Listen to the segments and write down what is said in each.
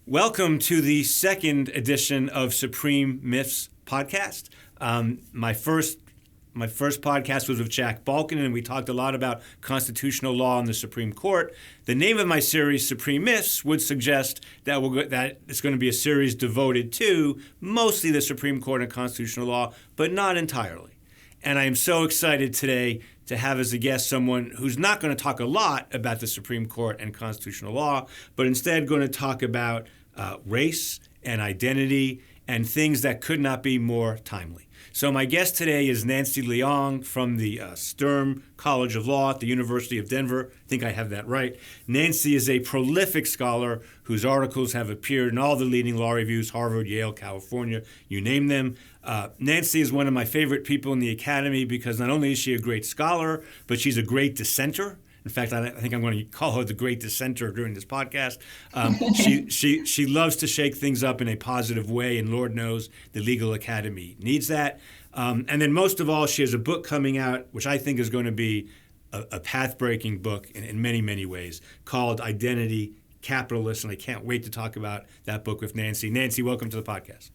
Welcome to the second edition of Supreme Myths podcast. My first podcast was with Jack Balkin, and we talked a lot about constitutional law and the Supreme Court. The name of my series, Supreme Myths, would suggest that it's going to be a series devoted to mostly the Supreme Court and constitutional law, but not entirely. And I am so excited today to have as a guest someone who's not going to talk a lot about the Supreme Court and constitutional law, but instead going to talk about race and identity and things that could not be more timely. So my guest today is Nancy Leong from the Sturm College of Law at the University of Denver. I think I have that right. Nancy is a prolific scholar whose articles have appeared in all the leading law reviews, Harvard, Yale, California, you name them. Nancy is one of my favorite people in the academy because not only is she a great scholar, but she's a great dissenter. In fact, I think I'm going to call her the great dissenter during this podcast. She loves to shake things up in a positive way, and Lord knows the legal academy needs that. And then most of all, she has a book coming out, which I think is going to be a path-breaking book in many, many ways, called Identity, Capitalism. And I can't wait to talk about that book with Nancy. Nancy, welcome to the podcast.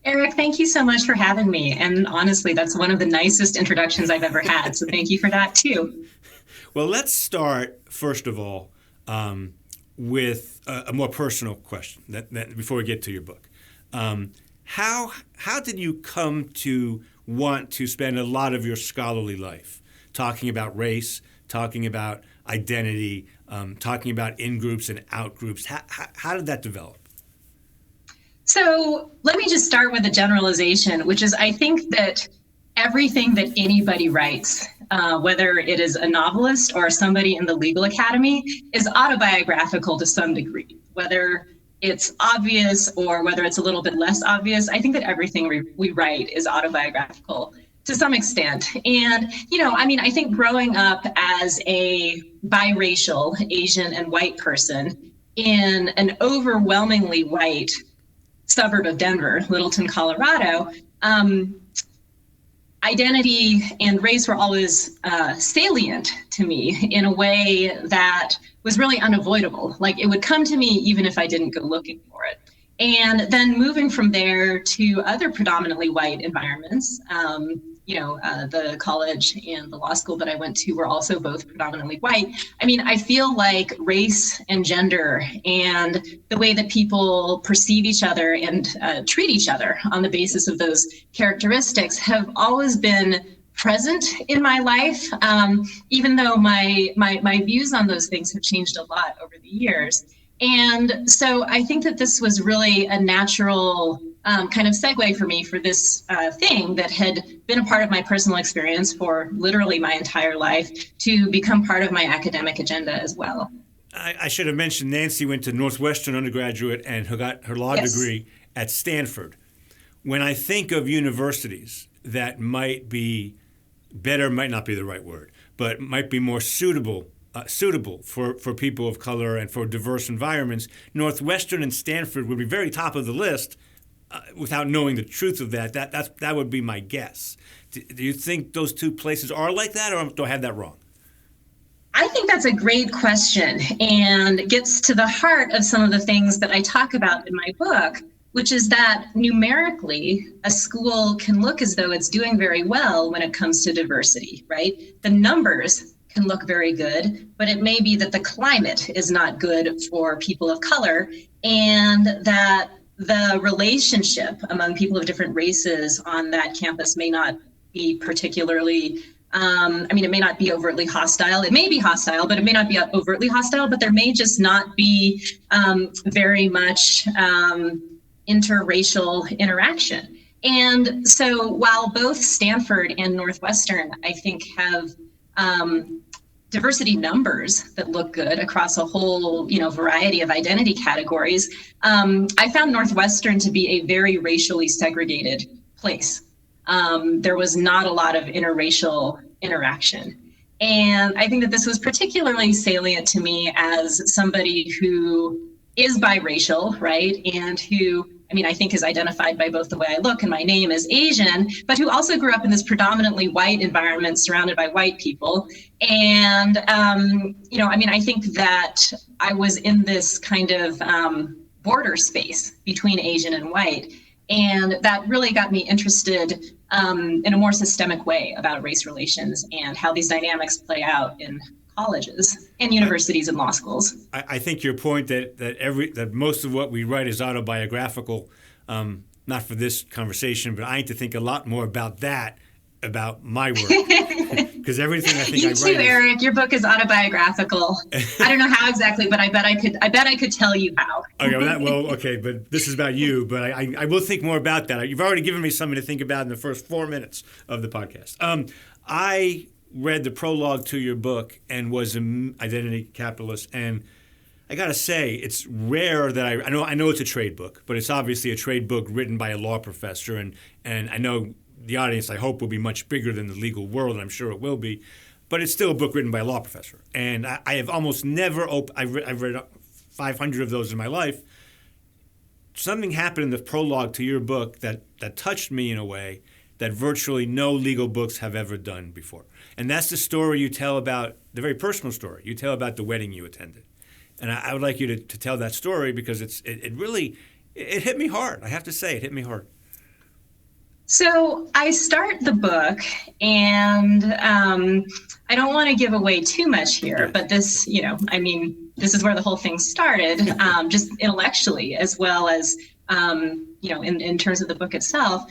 Eric, thank you so much for having me. And honestly, that's one of the nicest introductions I've ever had. So thank you for that, too. Well, let's start, first of all, with a more personal question before we get to your book. How did you come to want to spend a lot of your scholarly life talking about race, talking about identity, talking about in-groups and out-groups? How did that develop? So let me just start with a generalization, which is I think that everything that anybody writes, whether it is a novelist or somebody in the legal academy, is autobiographical to some degree, whether it's obvious or whether it's a little bit less obvious. I think that everything we write is autobiographical to some extent. And, I think growing up as a biracial Asian and white person in an overwhelmingly white suburb of Denver, Littleton, Colorado, identity and race were always salient to me in a way that was really unavoidable. Like it would come to me even if I didn't go looking for it. And then moving from there to other predominantly white environments, the college and the law school that I went to were also both predominantly white. I feel like race and gender and the way that people perceive each other and treat each other on the basis of those characteristics have always been present in my life, even though my views on those things have changed a lot over the years. And so I think that this was really a natural kind of segue for me for this thing that had been a part of my personal experience for literally my entire life to become part of my academic agenda as well. I should have mentioned Nancy went to Northwestern undergraduate and got her law degree at Stanford. When I think of universities that might be better, might not be the right word, but might be more suitable for people of color and for diverse environments, Northwestern and Stanford would be very top of the list. Without knowing the truth of that would be my guess. Do you think those two places are like that, or do I have that wrong? I think that's a great question and gets to the heart of some of the things that I talk about in my book, which is that numerically, a school can look as though it's doing very well when it comes to diversity, right? The numbers can look very good, but it may be that the climate is not good for people of color, and that the relationship among people of different races on that campus may not be particularly, it may not be overtly hostile. It may be hostile, but it may not be overtly hostile, but there may just not be very much interracial interaction. And so while both Stanford and Northwestern, I think, have diversity numbers that look good across a whole, variety of identity categories, I found Northwestern to be a very racially segregated place. There was not a lot of interracial interaction. And I think that this was particularly salient to me as somebody who is biracial, right? And who, I think is identified by both the way I look and my name as Asian, but who also grew up in this predominantly white environment surrounded by white people. And, I think that I was in this kind of border space between Asian and white. And that really got me interested in a more systemic way about race relations and how these dynamics play out in colleges and universities and law schools. I think your point that most of what we write is autobiographical, not for this conversation, but I need to think a lot more about that, about my work, because everything I think you I too, write Eric. Your book is autobiographical. I don't know how exactly, but I bet I could tell you how. Okay, but this is about you. But I will think more about that. You've already given me something to think about in the first 4 minutes of the podcast. I read the prologue to your book and was an identity capitalist, and I gotta say, it's rare that I know it's a trade book, but it's obviously a trade book written by a law professor, and I know the audience, I hope, will be much bigger than the legal world, and I'm sure it will be, but it's still a book written by a law professor. And I have almost never I've read 500 of those in my life. Something happened in the prologue to your book that touched me in a way that virtually no legal books have ever done before. And that's the story you tell about, the very personal story you tell about the wedding you attended. And I would like you to tell that story because it really hit me hard. I have to say, it hit me hard. So I start the book, and I don't want to give away too much here, but this, this is where the whole thing started, just intellectually as well as, in terms of the book itself.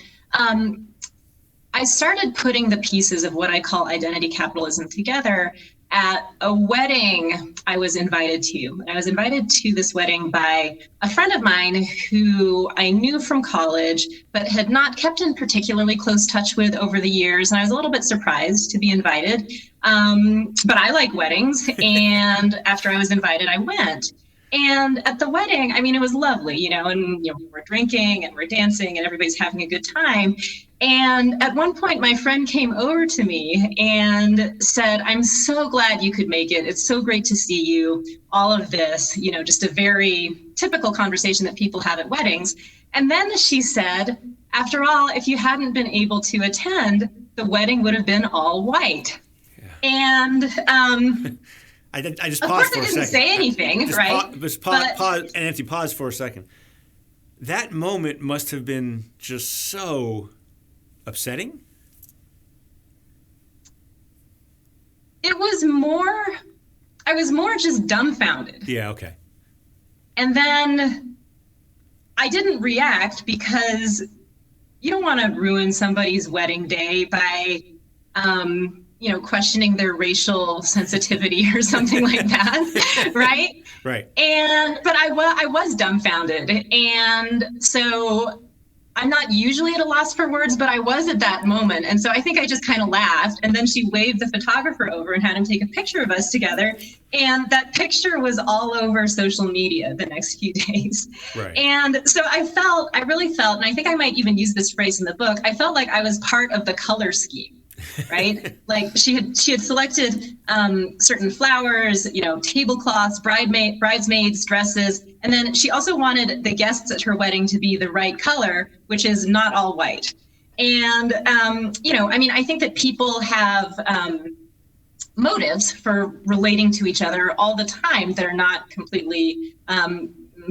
I started putting the pieces of what I call identity capitalism together at a wedding I was invited to. I was invited to this wedding by a friend of mine who I knew from college, but had not kept in particularly close touch with over the years. And I was a little bit surprised to be invited. But I like weddings. And after I was invited, I went. And at the wedding, it was lovely, and we're drinking and we're dancing and everybody's having a good time. And at one point, my friend came over to me and said, "I'm so glad you could make it. It's so great to see you." All of this, just a very typical conversation that people have at weddings. And then she said, "After all, if you hadn't been able to attend, the wedding would have been all white." Yeah. And I just of paused course, for a second. I didn't say anything, right? Pause, Nancy, pause for a second. That moment must have been just so upsetting. I was more just dumbfounded. Yeah, okay. And then I didn't react because you don't want to ruin somebody's wedding day by, questioning their racial sensitivity or something like that, right? Right. But I was dumbfounded. And so I'm not usually at a loss for words, but I was at that moment. And so I think I just kind of laughed. And then she waved the photographer over and had him take a picture of us together. And that picture was all over social media the next few days. Right. And so I really felt, and I think I might even use this phrase in the book, I felt like I was part of the color scheme. Right? Like she had selected certain flowers, tablecloths, bridesmaids, dresses. And then she also wanted the guests at her wedding to be the right color, which is not all white. And, I think that people have motives for relating to each other all the time that are not completely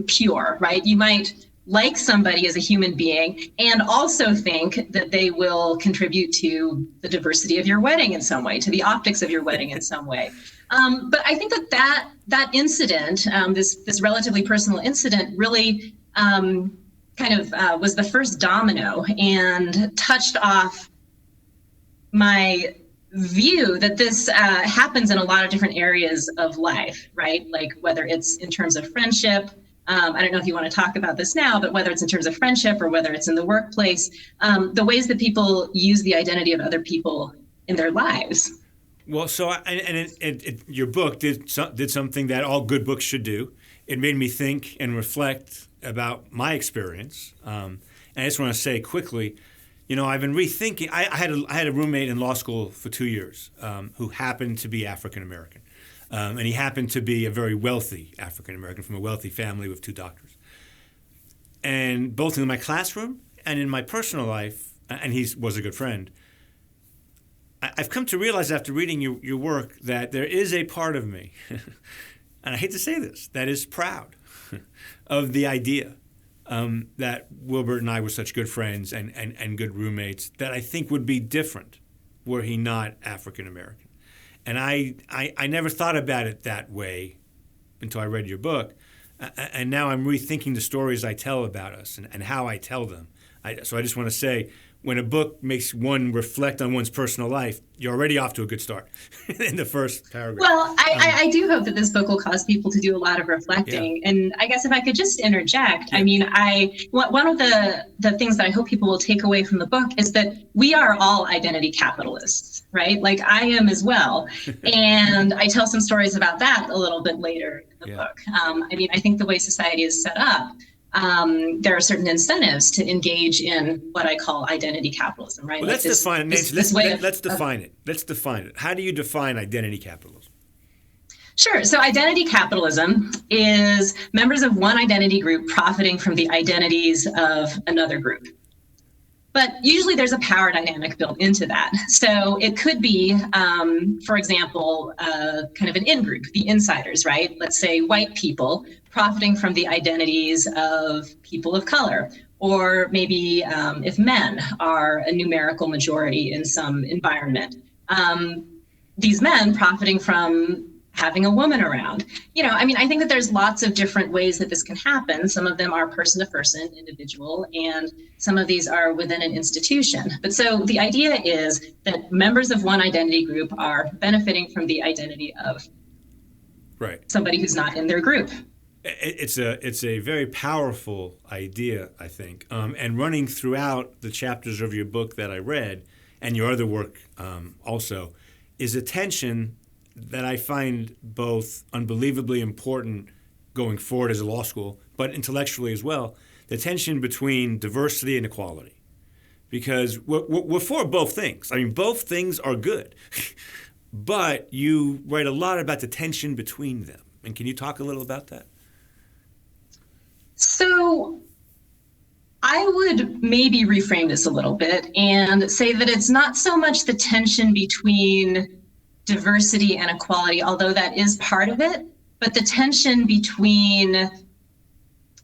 pure, right? You might like somebody as a human being and also think that they will contribute to the diversity of your wedding in some way, to the optics of your wedding in some way. But I think that incident, this relatively personal incident, really was the first domino and touched off my view that this happens in a lot of different areas of life, right? Like whether it's in terms of friendship. I don't know if you want to talk about this now, but whether it's in terms of friendship or whether it's in the workplace, the ways that people use the identity of other people in their lives. Well, so your book did something that all good books should do. It made me think and reflect about my experience. And I just want to say quickly, I've been rethinking. I had a roommate in law school for 2 years who happened to be African American. And he happened to be a very wealthy African-American from a wealthy family with 2 doctors. And both in my classroom and in my personal life, and he was a good friend, I've come to realize after reading your work that there is a part of me, and I hate to say this, that is proud. of the idea that Wilbert and I were such good friends and good roommates that I think would be different were he not African American. And I never thought about it that way until I read your book. And now I'm rethinking the stories I tell about us and how I tell them. So I just want to say, when a book makes one reflect on one's personal life, you're already off to a good start in the first paragraph. Well, I do hope that this book will cause people to do a lot of reflecting. Yeah. And I guess if I could just interject, yeah. I mean, one of the things that I hope people will take away from the book is that we are all identity capitalists, right? Like I am as well. And I tell some stories about that a little bit later in the book. I mean, I think the way society is set up, there are certain incentives to engage in what I call identity capitalism, right? Well, let's define it, Nancy. Let's define it. Let's define it. How do you define identity capitalism? Sure. So identity capitalism is members of one identity group profiting from the identities of another group. But usually there's a power dynamic built into that. So it could be, for example, kind of an in-group, the insiders, right? Let's say white people profiting from the identities of people of color, or maybe if men are a numerical majority in some environment, these men profiting from having a woman around. You know, I mean, I think that there's lots of different ways that this can happen. Some of them are person to person, individual, and some of these are within an institution. But so the idea is that members of one identity group are benefiting from the identity of somebody who's not in their group. It's a very powerful idea, I think, and running throughout the chapters of your book that I read, and your other work also, is a tension that I find both unbelievably important going forward as a law school, but intellectually as well, the tension between diversity and equality. Because we're for both things. I mean, both things are good, but you write a lot about the tension between them. And can you talk a little about that? So I would maybe reframe this a little bit and say that it's not so much the tension between diversity and equality, although that is part of it, but the tension between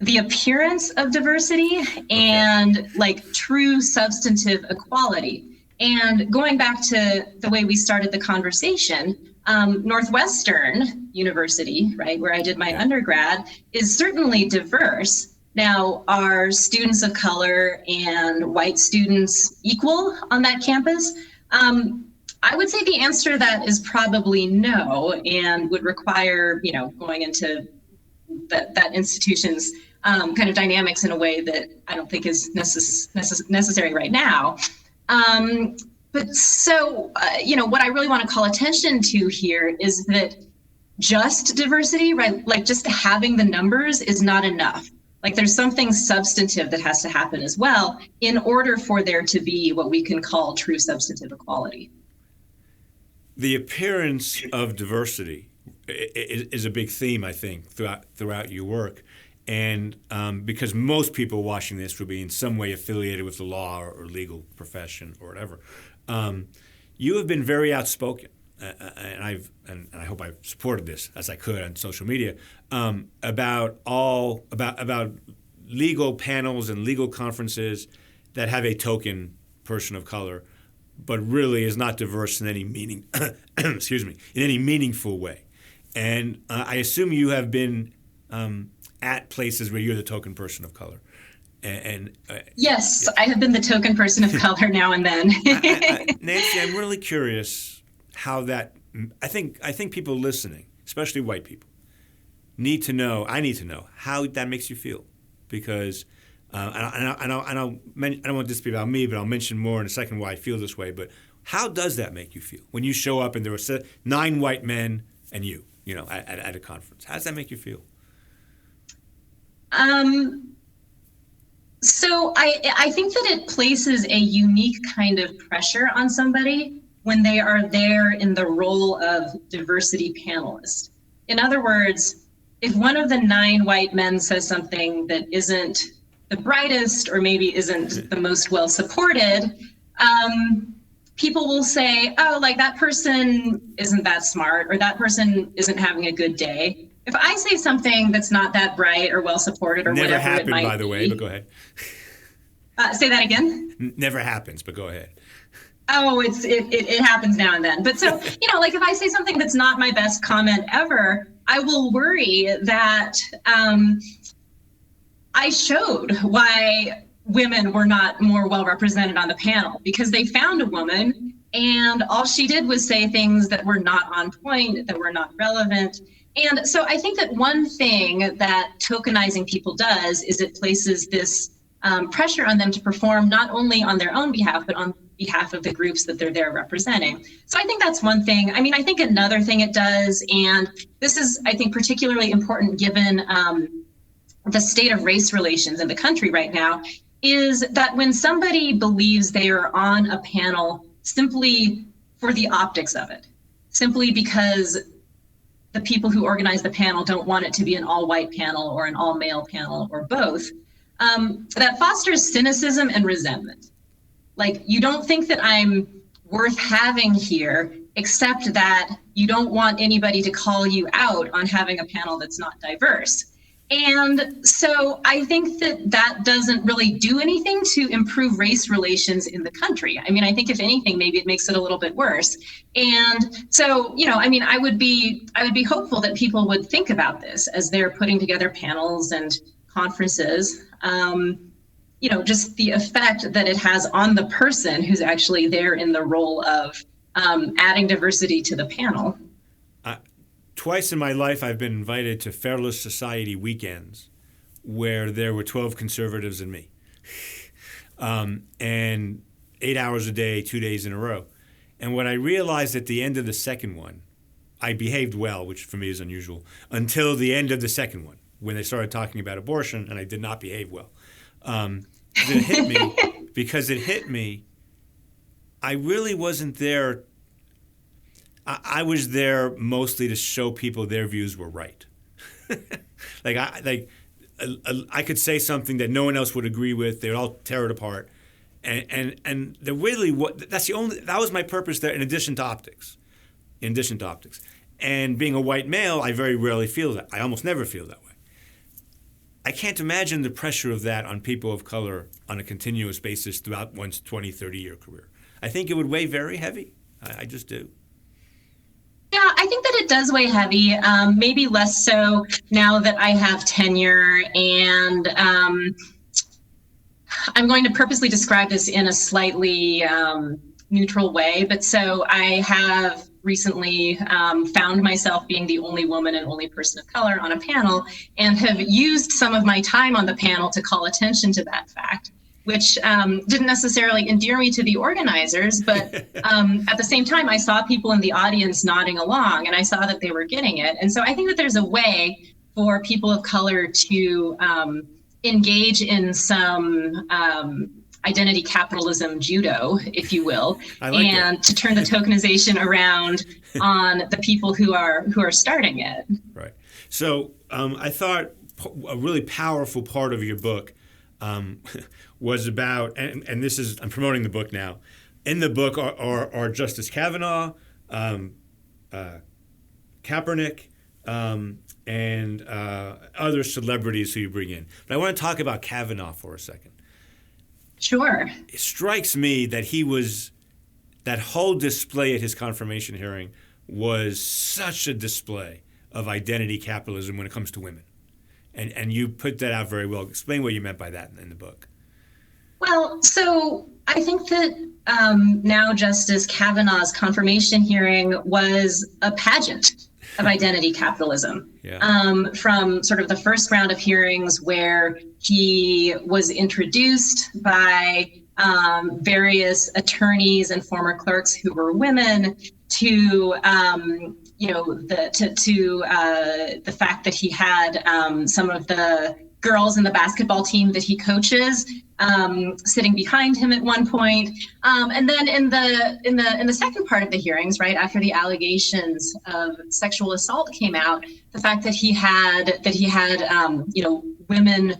the appearance of diversity and like true substantive equality. And going back to the way we started the conversation, Northwestern University, right, where I did my undergrad, is certainly diverse. Now, are students of color and white students equal on that campus? I would say the answer to that is probably no, and would require, you know, going into that institution's kind of dynamics in a way that I don't think is necessary right now. But so, you know, what I really want to call attention to here is that just diversity, right? Like just having the numbers is not enough. Like there's something substantive that has to happen as well in order for there to be what we can call true substantive equality. The appearance of diversity is a big theme, I think, throughout your work. And because most people watching this will be in some way affiliated with the law or legal profession or whatever, you have been very outspoken, and I hope I've supported this as I could on social media, about legal panels and legal conferences that have a token person of color, but really is not diverse in any in any meaningful way. And I assume you have been at places where you're the token person of color. Yes, I have been the token person of color now and then. Nancy, I'm really curious how that. I think people listening, especially white people, need to know. I need to know how that makes you feel, because I don't want this to be about me, but I'll mention more in a second why I feel this way. But how does that make you feel when you show up and there are 9 white men and you know, at a conference? How does that make you feel? So I think that it places a unique kind of pressure on somebody when they are there in the role of diversity panelist. In other words, if one of the 9 white men says something that isn't the brightest or maybe isn't the most well supported, people will say, oh, like that person isn't that smart, or that person isn't having a good day. if I say something that's not that bright or well supported or Never whatever happened, it might by the way, but go ahead. Say that again. Never happens, but go ahead. Oh, it happens now and then. But so, like if I say something that's not my best comment ever, I will worry that I showed why women were not more well represented on the panel, because they found a woman and all she did was say things that were not on point, that were not relevant. And so I think that one thing that tokenizing people does is it places this pressure on them to perform not only on their own behalf, but on behalf of the groups that they're there representing. So I think that's one thing. I mean, I think another thing it does, and this is, I think, particularly important given the state of race relations in the country right now, is that when somebody believes they are on a panel simply for the optics of it, simply because the people who organize the panel don't want it to be an all-white panel or an all-male panel or both, that fosters cynicism and resentment. Like, you don't think that I'm worth having here, except that you don't want anybody to call you out on having a panel that's not diverse. And so I think that that doesn't really do anything to improve race relations in the country. I mean, I think if anything, maybe it makes it a little bit worse. And so, I mean, I would be hopeful that people would think about this as they're putting together panels and conferences, just the effect that it has on the person who's actually there in the role of adding diversity to the panel. Twice in my life, I've been invited to Fairless Society weekends where there were 12 conservatives and me. And 8 hours a day, 2 days in a row. And what I realized at the end of the second one, I behaved well, which for me is unusual, until the end of the second one, when they started talking about abortion, and I did not behave well. Because it hit me, I really wasn't there. I was there mostly to show people their views were right. I could say something that no one else would agree with. They'd all tear it apart, and that was my purpose there. In addition to optics, and being a white male, I very rarely feel that. I almost never feel that way. I can't imagine the pressure of that on people of color on a continuous basis throughout one's 20, 30-year career. I think it would weigh very heavy. I just do. Yeah, I think that it does weigh heavy, maybe less so now that I have tenure. And I'm going to purposely describe this in a slightly neutral way. But so I have recently found myself being the only woman and only person of color on a panel, and have used some of my time on the panel to call attention to that fact, which didn't necessarily endear me to the organizers, but at the same time, I saw people in the audience nodding along, and I saw that they were getting it. And so I think that there's a way for people of color to engage in some identity capitalism judo, if you will, and to turn the tokenization around on the people who are starting it. Right. So I thought a really powerful part of your book was about, and this is, I'm promoting the book now. In the book are Justice Kavanaugh, Kaepernick, and other celebrities who you bring in. But I want to talk about Kavanaugh for a second. Sure. It strikes me that that whole display at his confirmation hearing was such a display of identity capitalism when it comes to women. And you put that out very well. Explain what you meant by that in the book. Well, so I think that now Justice Kavanaugh's confirmation hearing was a pageant of identity capitalism. Yeah. From sort of the first round of hearings where he was introduced by various attorneys and former clerks who were women, to the fact that he had some of the girls in the basketball team that he coaches sitting behind him at one point, and then in the second part of the hearings, right after the allegations of sexual assault came out, the fact that he had women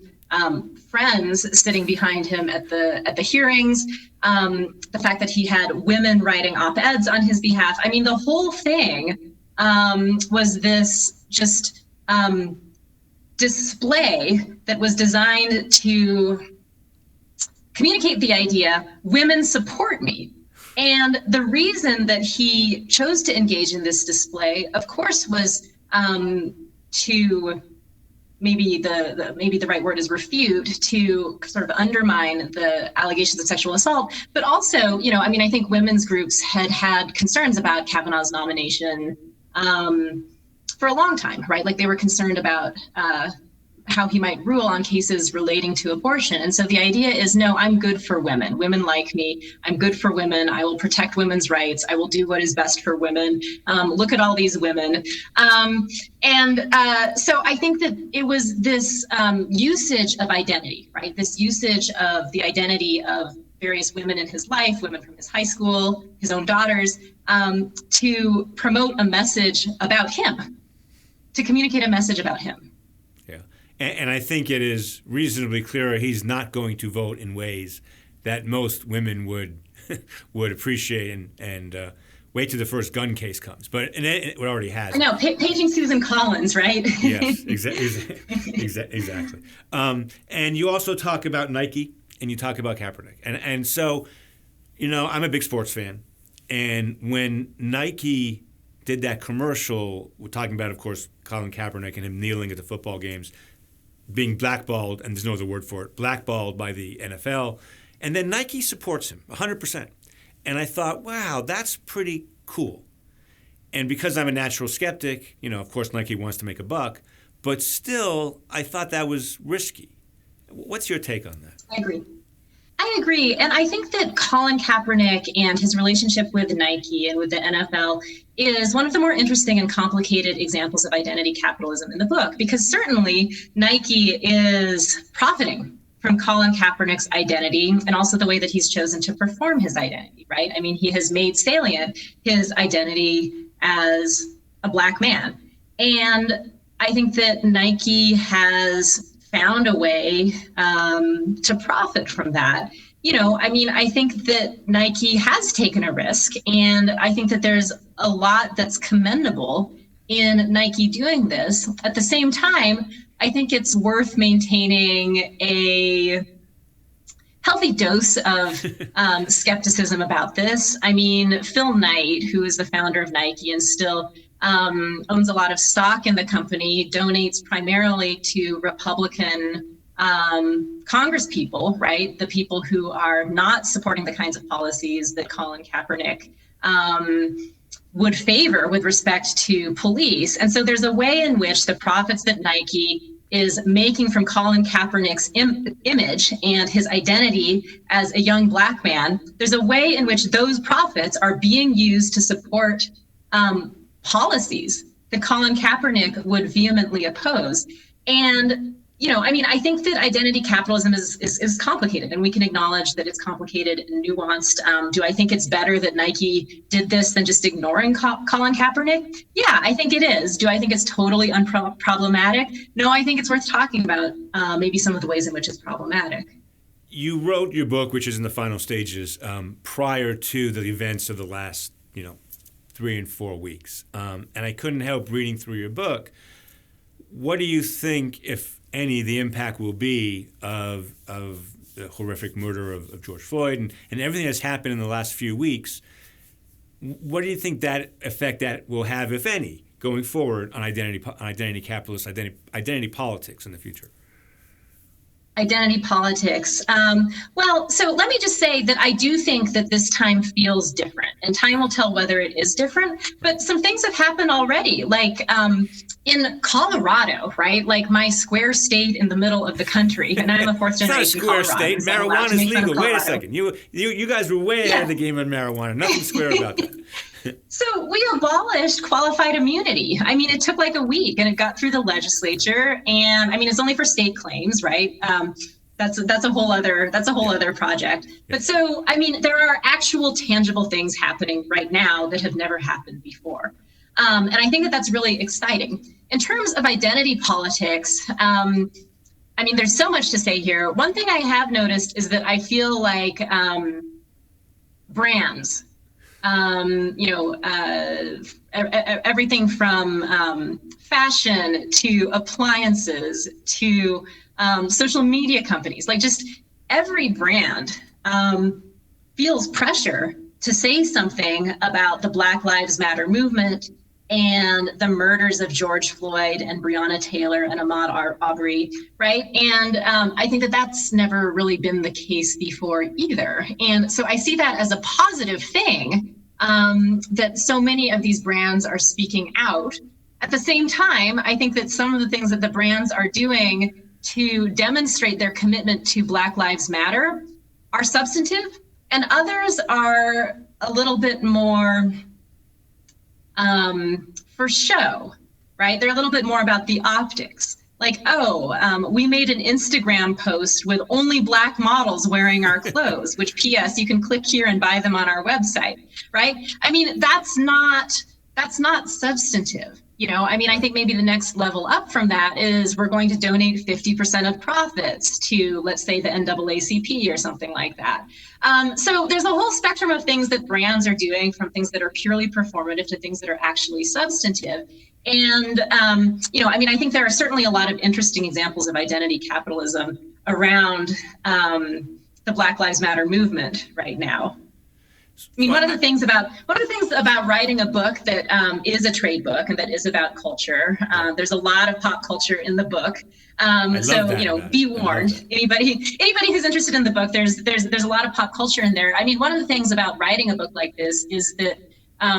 friends sitting behind him at the hearings, the fact that he had women writing op-eds on his behalf. I mean, the whole thing was this just display that was designed to communicate the idea, women support me. And the reason that he chose to engage in this display, of course, was to maybe the right word is refute, to sort of undermine the allegations of sexual assault, but also, I think women's groups had concerns about Kavanaugh's nomination for a long time, right? Like they were concerned about how he might rule on cases relating to abortion. And so the idea is, no, I'm good for women. Women like me. I'm good for women. I will protect women's rights. I will do what is best for women. Look at all these women. So I think that it was this usage of identity, right? This usage of the identity of various women in his life, women from his high school, his own daughters, to promote a message about him, to communicate a message about him. And I think it is reasonably clear he's not going to vote in ways that most women would appreciate and wait till the first gun case comes. But it already has. I know, paging Susan Collins, right? Yes, exactly. And you also talk about Nike and you talk about Kaepernick. And so, I'm a big sports fan. And when Nike did that commercial, we're talking about, of course, Colin Kaepernick and him kneeling at the football games, being blackballed, and there's no other word for it, blackballed by the NFL. And then Nike supports him 100%. And I thought, wow, that's pretty cool. And because I'm a natural skeptic, of course Nike wants to make a buck, but still, I thought that was risky. What's your take on that? I agree. And I think that Colin Kaepernick and his relationship with Nike and with the NFL is one of the more interesting and complicated examples of identity capitalism in the book, because certainly Nike is profiting from Colin Kaepernick's identity and also the way that he's chosen to perform his identity, right? I mean, he has made salient his identity as a Black man. And I think that Nike has found a way to profit from that. I think that Nike has taken a risk, and I think that there's a lot that's commendable in Nike doing this. At the same time, I think it's worth maintaining a healthy dose of skepticism about this. I mean, Phil Knight, who is the founder of Nike and still owns a lot of stock in the company, donates primarily to Republican Congress people, right? The people who are not supporting the kinds of policies that Colin Kaepernick would favor with respect to police. And so there's a way in which the profits that Nike is making from Colin Kaepernick's image and his identity as a young Black man, there's a way in which those profits are being used to support policies that Colin Kaepernick would vehemently oppose. And, I think that identity capitalism is complicated, and we can acknowledge that it's complicated and nuanced. Do I think it's better that Nike did this than just ignoring Colin Kaepernick? Yeah, I think it is. Do I think it's totally unproblematic? No, I think it's worth talking about maybe some of the ways in which it's problematic. You wrote your book, which is in the final stages, prior to the events of the last, 3 and 4 weeks. And I couldn't help reading through your book. What do you think, if any, the impact will be of the horrific murder of George Floyd and everything that's happened in the last few weeks? What do you think that effect that will have, if any, going forward on identity capitalists, identity politics in the future? Identity politics. So let me just say that I do think that this time feels different, and time will tell whether it is different. But some things have happened already, like in Colorado, right? Like my square state in the middle of the country, and I'm a fourth generation Colorado. It's not a square state. So marijuana is legal. Wait a second. You guys were way ahead of the game on marijuana. Nothing square about that. So we abolished qualified immunity. I mean, it took like a week, and it got through the legislature. And I mean, it's only for state claims, right? That's a whole other project. Yeah. But so, I mean, there are actual tangible things happening right now that have never happened before. And I think that that's really exciting. In terms of identity politics, I mean, there's so much to say here. One thing I have noticed is that I feel like brands everything from fashion to appliances to social media companies, like just every brand feels pressure to say something about the Black Lives Matter movement and the murders of George Floyd and Breonna Taylor and Ahmaud Arbery, right? And I think that that's never really been the case before either. And so I see that as a positive thing, that so many of these brands are speaking out. At the same time, I think that some of the things that the brands are doing to demonstrate their commitment to Black Lives Matter are substantive, and others are a little bit more for show, right? They're a little bit more about the optics. Like, we made an Instagram post with only Black models wearing our clothes, which PS, you can click here and buy them on our website, right? I mean, that's not substantive. I think maybe the next level up from that is we're going to donate 50% of profits to, let's say, the NAACP or something like that. So there's a whole spectrum of things that brands are doing, from things that are purely performative to things that are actually substantive. And, I think there are certainly a lot of interesting examples of identity capitalism around the Black Lives Matter movement right now. I mean, one of the things about writing a book that is a trade book and that is about culture, there's a lot of pop culture in the book. Be warned. Anybody who's interested in the book, there's a lot of pop culture in there. I mean, one of the things about writing a book like this is that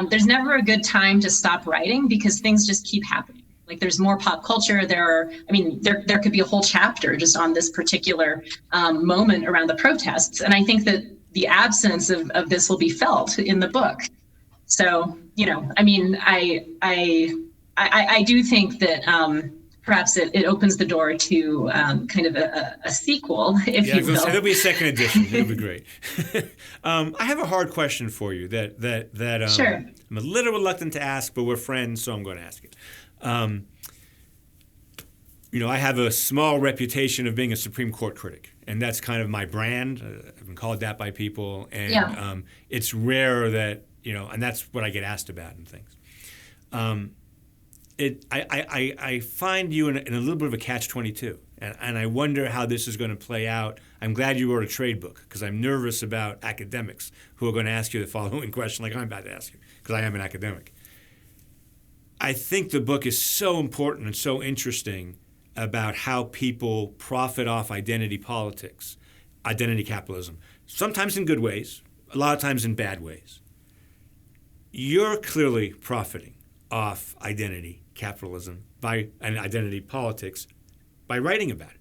there's never a good time to stop writing, because things just keep happening. Like, there's more pop culture. There could be a whole chapter just on this particular moment around the protests. And I think that the absence of this will be felt in the book. So, I do think that perhaps it opens the door to kind of a sequel, if you will. There'll be a second edition. It'll be great. I have a hard question for you that Sure. I'm a little reluctant to ask, but we're friends, so I'm going to ask it. I have a small reputation of being a Supreme Court critic, and that's kind of my brand. I've been called that by people, and it's rare that, and that's what I get asked about and things. I find you in a little bit of a catch-22, and I wonder how this is going to play out. I'm glad you wrote a trade book, because I'm nervous about academics who are going to ask you the following question, like I'm about to ask you, because I am an academic. I think the book is so important and so interesting about how people profit off identity politics, identity capitalism, sometimes in good ways, a lot of times in bad ways. You're clearly profiting off identity capitalism and identity politics by writing about it,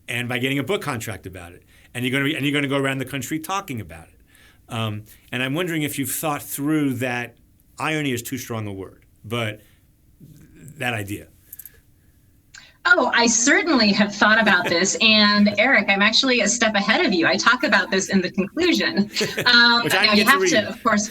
and by getting a book contract about it, and you're going to go around the country talking about it. And I'm wondering if you've thought through that. Irony is too strong a word, but that idea. Oh, I certainly have thought about this. And Eric, I'm actually a step ahead of you. I talk about this in the conclusion. Which I you have to, of course,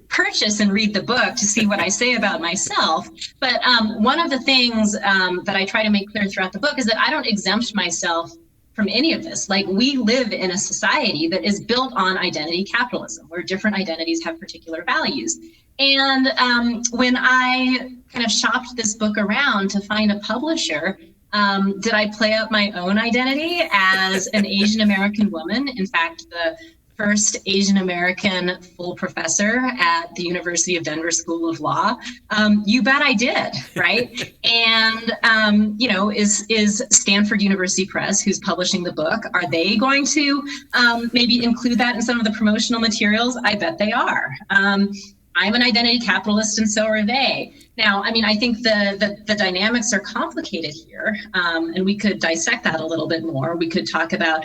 purchase and read the book to see what I say about myself. But one of the things that I try to make clear throughout the book is that I don't exempt myself from any of this. Like, we live in a society that is built on identity capitalism, where different identities have particular values. And when I kind of shopped this book around to find a publisher, did I play up my own identity as an Asian American woman? In fact, the first Asian American full professor at the University of Denver School of Law. You bet I did, right? And, is Stanford University Press, who's publishing the book, are they going to maybe include that in some of the promotional materials? I bet they are. I'm an identity capitalist, and so are they. Now, I think the dynamics are complicated here, and we could dissect that a little bit more. We could talk about,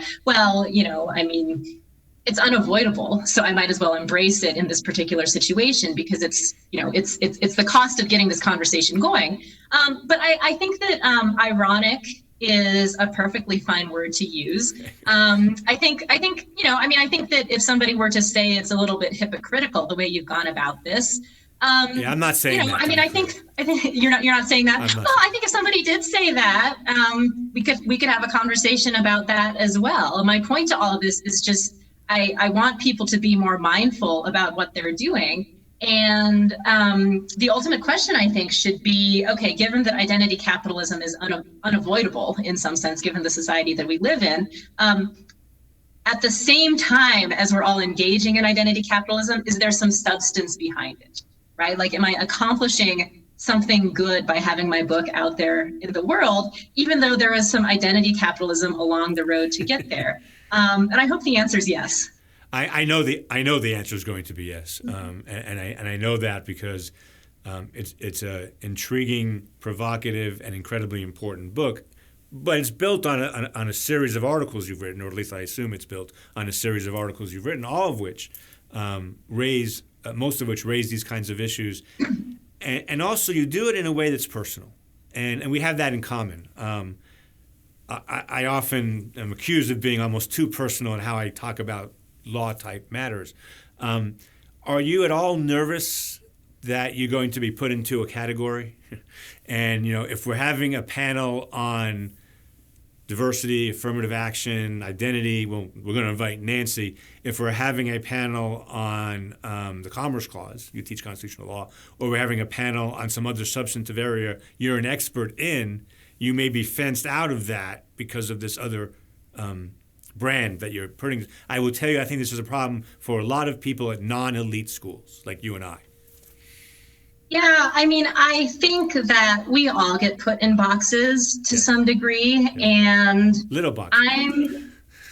it's unavoidable, so I might as well embrace it in this particular situation, because it's the cost of getting this conversation going. But I think that ironic is a perfectly fine word to use. I think that if somebody were to say it's a little bit hypocritical the way you've gone about this. I'm not saying that. I think you're not saying that. Well, I think if somebody did say that, we could have a conversation about that as well. My point to all of this is just I want people to be more mindful about what they're doing. And the ultimate question, I think, should be, okay, given that identity capitalism is unavoidable in some sense, given the society that we live in, at the same time as we're all engaging in identity capitalism, is there some substance behind it, right? Like, am I accomplishing something good by having my book out there in the world, even though there is some identity capitalism along the road to get there? And I hope the answer is yes. I know the answer is going to be yes, and I know that because it's a intriguing, provocative, and incredibly important book. But it's built on a series of articles you've written, or at least I assume it's built on a series of articles you've written, all of which most of which raise these kinds of issues, and also you do it in a way that's personal, and we have that in common. I often am accused of being almost too personal in how I talk about law-type matters. Are you at all nervous that you're going to be put into a category? And, if we're having a panel on diversity, affirmative action, identity, well, we're going to invite Nancy. If we're having a panel on the Commerce Clause, you teach constitutional law, or we're having a panel on some other substantive area you're an expert in, you may be fenced out of that because of this other brand that you're putting. I will tell you, I think this is a problem for a lot of people at non-elite schools like you and I. Yeah, I mean, I think that we all get put in boxes to some degree, and little boxes.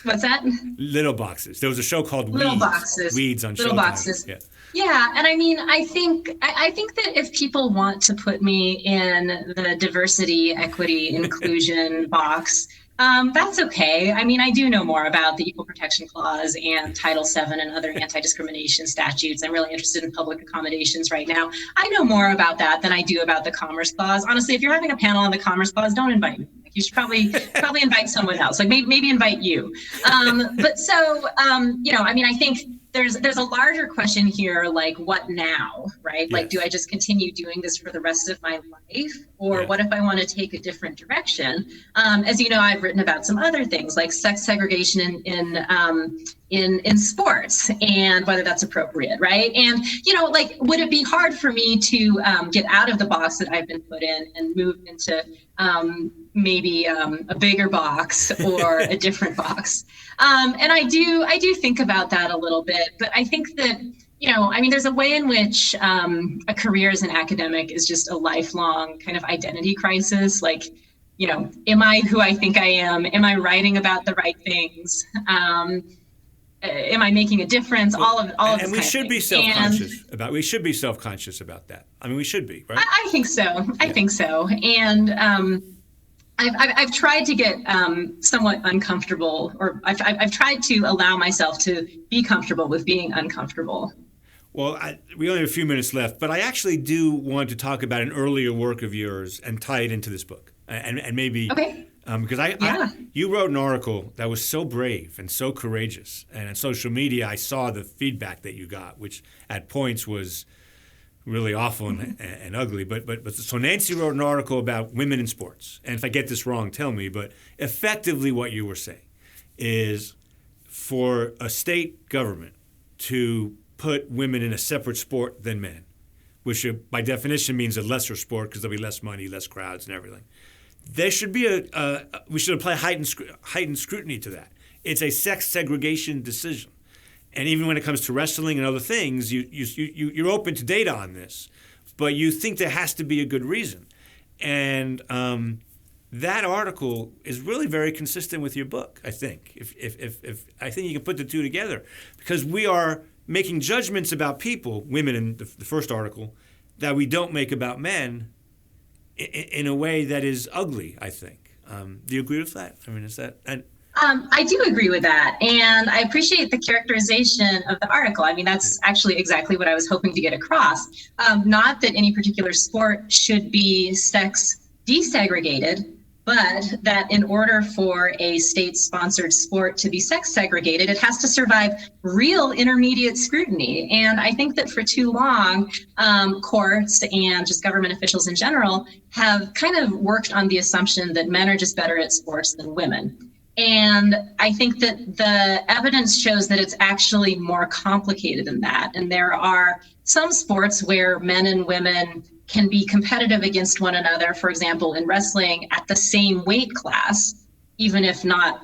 What's that? Little boxes. There was a show called Little Weeds. Boxes. Weeds on Little Showtime. Boxes. Yeah, and I mean, I think that if people want to put me in the diversity, equity, inclusion box, that's okay. I mean, I do know more about the Equal Protection Clause and Title VII and other anti-discrimination statutes. I'm really interested in public accommodations right now. I know more about that than I do about the Commerce Clause. Honestly, if you're having a panel on the Commerce Clause, don't invite me. Like, you should probably invite someone else. Like maybe invite you. But so, I mean, I think there's a larger question here, like, what now, right? Yes. Like, do I just continue doing this for the rest of my life? Or what if I want to take a different direction? As you know, I've written about some other things like sex segregation in sports and whether that's appropriate, right? And, like, would it be hard for me to get out of the box that I've been put in and move into maybe a bigger box or a different box? And I do think about that a little bit, but I think that, I mean, there's a way in which a career as an academic is just a lifelong kind of identity crisis. Like, am I who I think I am? Am I writing about the right things? Am I making a difference? All of and we should be self-conscious about. We should be self-conscious about that. I mean, we should be, right? I think so. I think so. And I've tried to get somewhat uncomfortable, or I've tried to allow myself to be comfortable with being uncomfortable. Well, we only have a few minutes left, but I actually do want to talk about an earlier work of yours and tie it into this book, and maybe because you wrote an article that was so brave and so courageous, and on social media I saw the feedback that you got, which at points was really awful and ugly. But so Nancy wrote an article about women in sports, and if I get this wrong, tell me. But effectively, what you were saying is for a state government to put women in a separate sport than men, which by definition means a lesser sport because there'll be less money, less crowds, and everything. There should be we should apply heightened scrutiny to that. It's a sex segregation decision. And even when it comes to wrestling and other things, you're open to data on this, but you think there has to be a good reason. And that article is really very consistent with your book, I think. If I think you can put the two together, because we are making judgments about people, women in the first article, that we don't make about men in a way that is ugly, I think. Do you agree with that? I mean, is that... I do agree with that. And I appreciate the characterization of the article. I mean, that's actually exactly what I was hoping to get across. Not that any particular sport should be sex desegregated, but that in order for a state-sponsored sport to be sex segregated, it has to survive real intermediate scrutiny. And I think that for too long, courts and just government officials in general have kind of worked on the assumption that men are just better at sports than women. And I think that the evidence shows that it's actually more complicated than that. And there are some sports where men and women can be competitive against one another, for example, in wrestling at the same weight class, even if not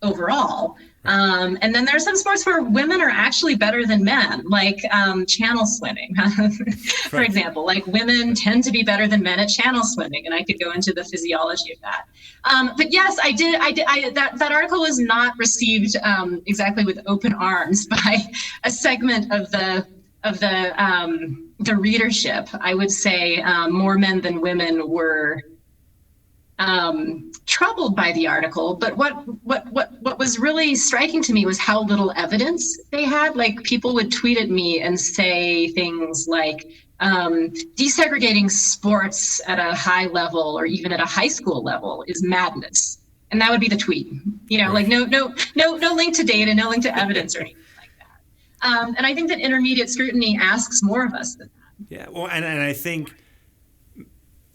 overall. And then there's some sports where women are actually better than men, like channel swimming, for example. Like women tend to be better than men at channel swimming, and I could go into the physiology of that. But yes, I did. That article was not received exactly with open arms by a segment of the readership. I would say more men than women were troubled by the article, but what was really striking to me was how little evidence they had. Like, people would tweet at me and say things like, desegregating sports at a high level or even at a high school level is madness. And that would be the tweet, like no link to data, no link to evidence or anything like that. And I think that intermediate scrutiny asks more of us than that. Yeah, well, and I think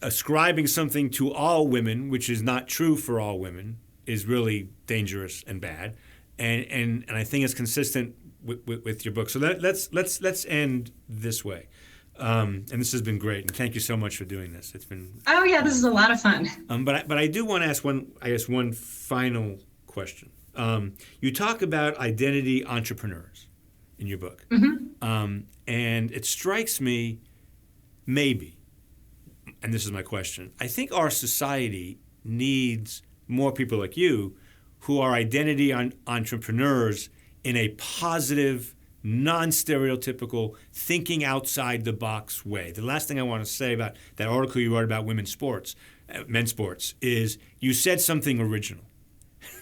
ascribing something to all women, which is not true for all women, is really dangerous and bad, and I think it's consistent with your book. So let's end this way, and this has been great, and thank you so much for doing this. It's been this is a lot of fun. But I do want to ask one final question. You talk about identity entrepreneurs in your book, and it strikes me, maybe. And this is my question, I think our society needs more people like you who are identity entrepreneurs in a positive, non-stereotypical, thinking outside the box way. The last thing I want to say about that article you wrote about men's sports, is you said something original.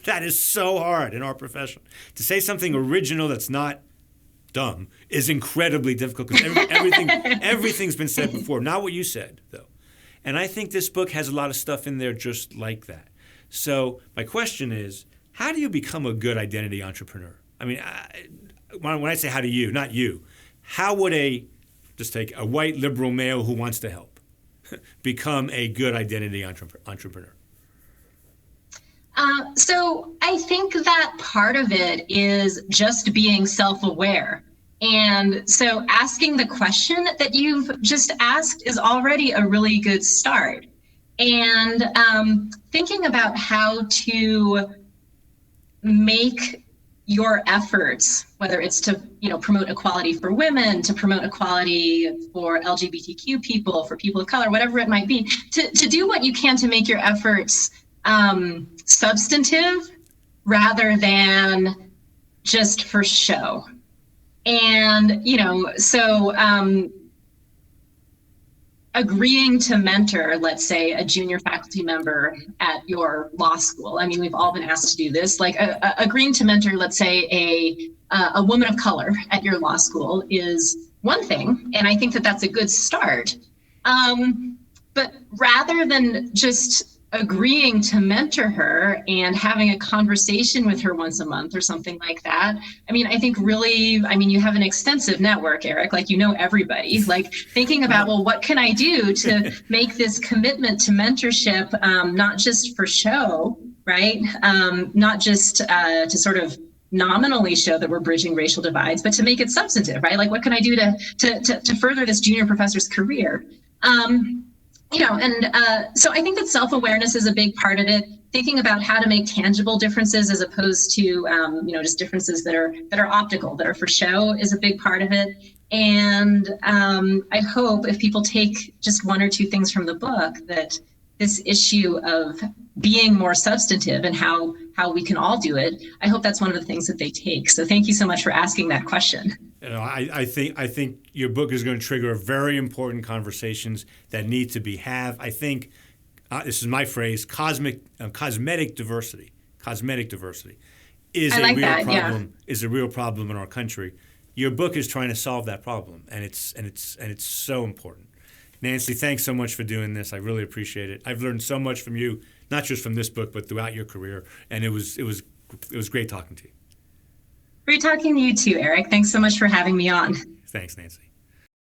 That is so hard in our profession. To say something original that's not dumb is incredibly difficult because everything's been said before. Not what you said, though. And I think this book has a lot of stuff in there just like that. So my question is, how do you become a good identity entrepreneur? I mean, when I say how do you, not you, how would just take a white liberal male who wants to help become a good identity entrepreneur? So I think that part of it is just being self-aware. And so asking the question that you've just asked is already a really good start. And thinking about how to make your efforts, whether it's to promote equality for women, to promote equality for LGBTQ people, for people of color, whatever it might be, to do what you can to make your efforts substantive rather than just for show. And, so agreeing to mentor, let's say, a junior faculty member at your law school. I mean, we've all been asked to do this, like agreeing to mentor, let's say, a woman of color at your law school is one thing. And I think that that's a good start. But rather than just agreeing to mentor her and having a conversation with her once a month or something like that. I mean, I think really, you have an extensive network, Eric, like, everybody, like thinking about, well, what can I do to make this commitment to mentorship, not just for show, right? Not just to sort of nominally show that we're bridging racial divides, but to make it substantive, right? Like, what can I do to further this junior professor's career? So I think that self-awareness is a big part of it. Thinking about how to make tangible differences as opposed to, just differences that are optical, that are for show, is a big part of it. And I hope if people take just one or two things from the book, that this issue of being more substantive and how we can all do it, I hope that's one of the things that they take. So thank you so much for asking that question. I think your book is going to trigger very important conversations that need to be had. I think this is my phrase: cosmetic diversity. Cosmetic diversity is a real problem. Yeah. Is a real problem in our country. Your book is trying to solve that problem, and it's so important. Nancy, thanks so much for doing this. I really appreciate it. I've learned so much from you, not just from this book, but throughout your career, and it was great talking to you. Great talking to you too, Eric. Thanks so much for having me on. Thanks, Nancy.